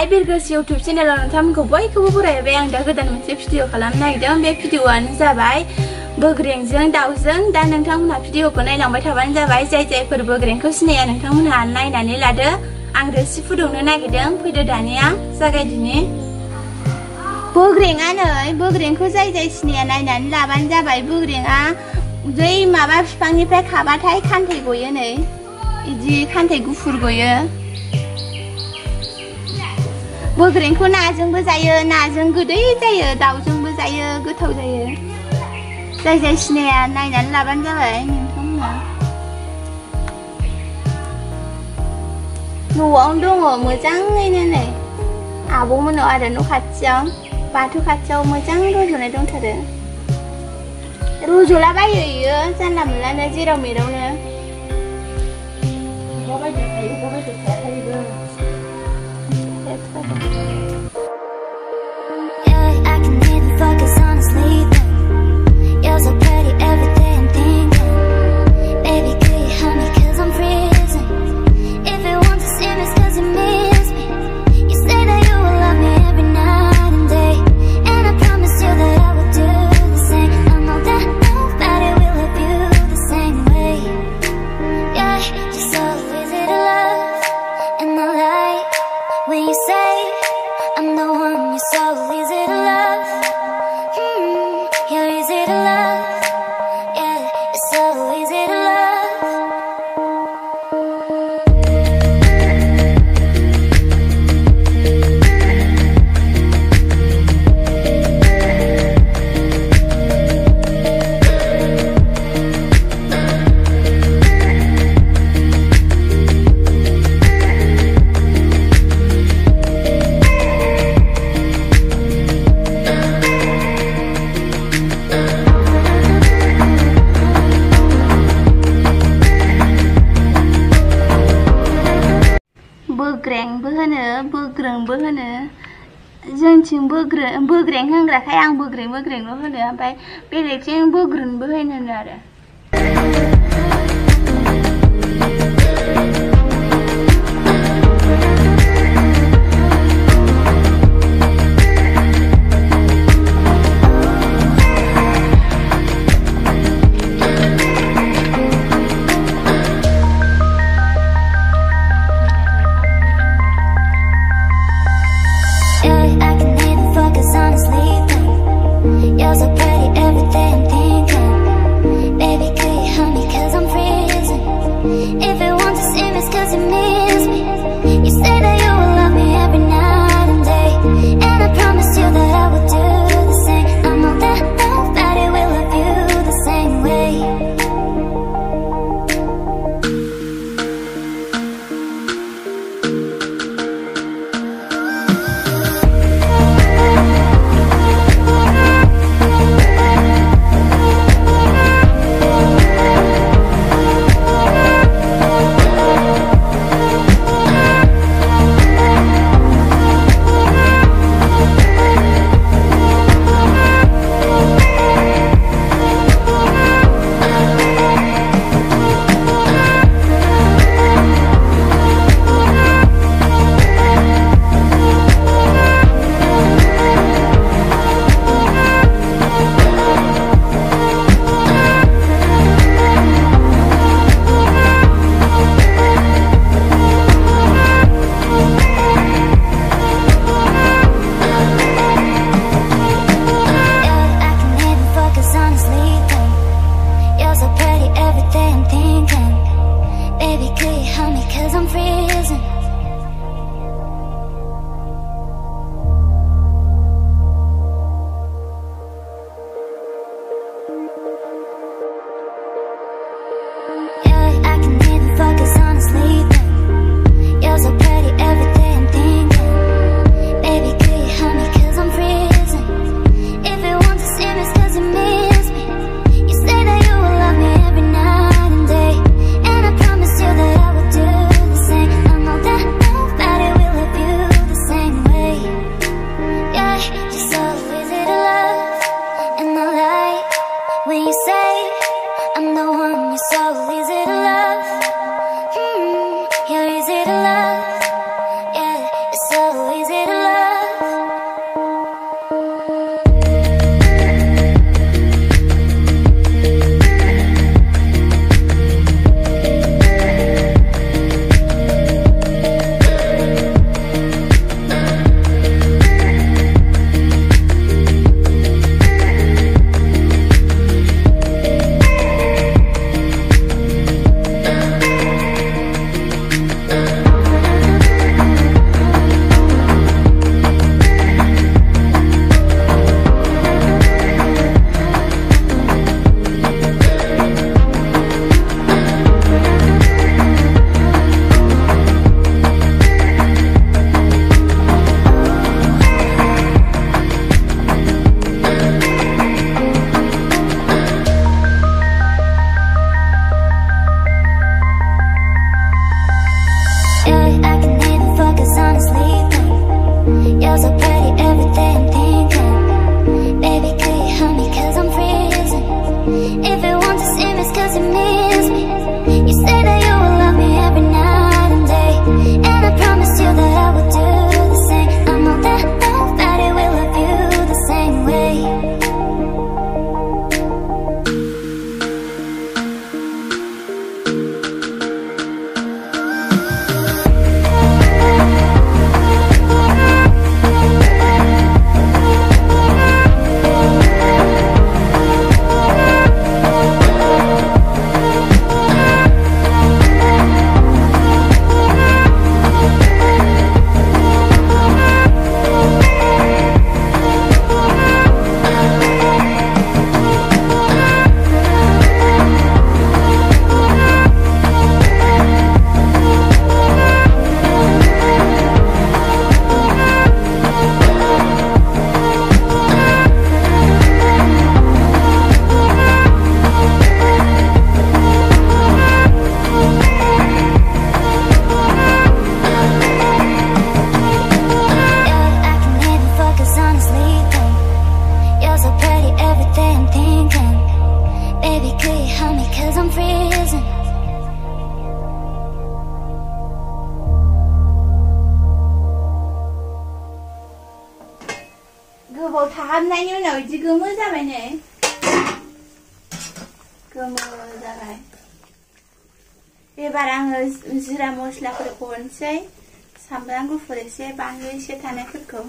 बिरगोस YouTube चेनेलाव नोंथांमोनखौ बयखौबो बरायबाय आं दा गोदान मोनसे भिडिअ खालामनो नागिरदों बे भिडिअआनो जाबाय बोग्रेंजों दाउजों दा नोंथांमोनहा भिडिअखौ नायलांबाय थाबानो जाबाय जायफोर बोग्रेंखौ सिनाया नोंथांमोनहा नायनानै लादो आं रोसि फुदुंनो नागिरदों फैदो दानिया जागायदिनि बोग्रेंआ नै बोग्रेंखौ जाय सिनाया नायनानै लाबानो जाबाय बोग्रेंआ जै माबा बिफांनिफ्राय खाबाथाय खान्थै गयो नै इदि खान्थै गुफुर गयो बोग्रेंखौ नाजोंबो जायो नाजों गोदै जायो दाउजोंबो जायो गोथाव जायो जाय सिनाया नायनानै लाबानो जाबाय नोंथांमोना न'आवनो दङ मोजाङैनो नै आब'मोनाव आरो न' खाथियाव बाथौ खाथियाव मोजां रज'नाय दंथारो रज'लाबायो इयो जानला मोनलानो जेराव मेरावनो बोग्रेंबो होनो जोंथिं बोग्रें होनग्राखाय आं बोग्रेंल' होनो ओमफ्राय बेलेगथिं बोग्रोनबो होनो आरो हाबनायनि उनाव बिदि गोमो जाबाय नै गोमो जाबाय एबार आङो जिरा मस्लाफोरखौ हरनोसै सामब्राम गुफुर एसे बानलु एसे थानायफोरखौ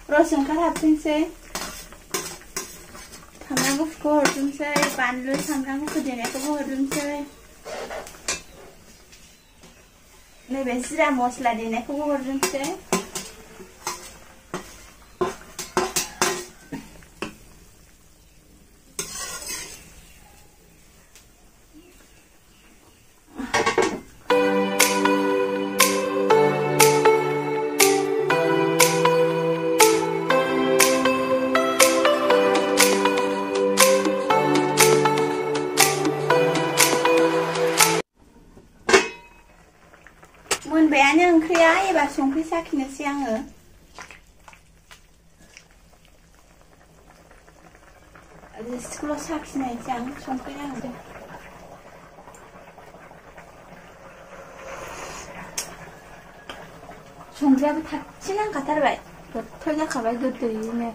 रस ओंखारहाबथोंसै सामब्राम गुफुरखौ हरजोबनोसै बानलु सामब्राम गुफुर देनायखौबो हरजोबनोसै नैबे जिरा मस्ला देनायखौबो हरजोबनोसै मोनबायानो ओंख्रिया एबार संख्रि साखिनोसै आङो रिसिखौल' साखिनायसै आं संख्रि नांदों संख्रियाबो थागथि नांखाथारबाय गोथाव जाखाबाय गोदैनो